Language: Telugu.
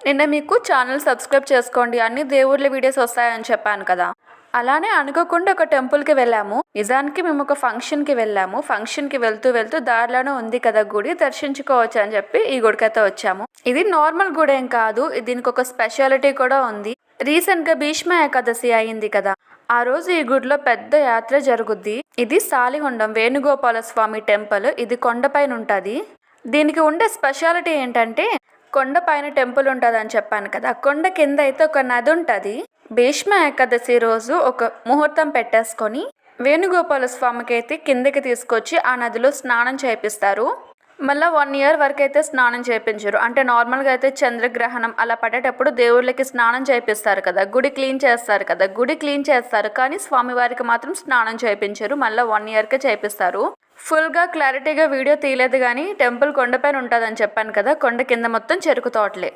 నిన్న మీకు ఛానల్ సబ్స్క్రైబ్ చేసుకోండి అన్ని దేవుళ్ళ వీడియోస్ వస్తాయని చెప్పాను కదా. అలానే అనుకోకుండా ఒక టెంపుల్కి వెళ్ళాము. నిజానికి మేము ఒక ఫంక్షన్కి వెళ్ళాము. ఫంక్షన్కి వెళ్తూ దారిలోనే ఉంది కదా గుడి, దర్శించుకోవచ్చు అని చెప్పి ఈ గుడికైతే వచ్చాము. ఇది నార్మల్ గుడి ఏం కాదు, దీనికి ఒక స్పెషాలిటీ కూడా ఉంది. రీసెంట్గా భీష్మ ఏకాదశి అయింది కదా, ఆ రోజు ఈ గుడిలో పెద్ద యాత్ర జరుగుద్ది. ఇది సాలిహొండం వేణుగోపాల స్వామి టెంపుల్. ఇది కొండపైన ఉంటుంది. దీనికి ఉండే స్పెషాలిటీ ఏంటంటే, కొండ పైన టెంపుల్ ఉంటుందని చెప్పాను కదా, కొండ కింద అయితే ఒక నది ఉంటుంది. భీష్మ ఏకాదశి రోజు ఒక ముహూర్తం పెట్టేసుకొని వేణుగోపాల స్వామికి అయితే కిందకి తీసుకొచ్చి ఆ నదిలో స్నానం చేపిస్తారు. మళ్ళీ 1 year వరకు అయితే స్నానం చేయించరు. అంటే నార్మల్గా అయితే చంద్రగ్రహణం అలా పడేటప్పుడు దేవుళ్ళకి స్నానం చేపిస్తారు కదా, గుడి క్లీన్ చేస్తారు కానీ స్వామివారికి మాత్రం స్నానం చేయించరు. మళ్ళీ 1 yearకే చేపిస్తారు. ఫుల్గా క్లారిటీగా వీడియో తీయలేదు కానీ టెంపుల్ కొండపైన ఉంటుందని చెప్పాను కదా, కొండ కింద మొత్తం చెరుకు తోటలే.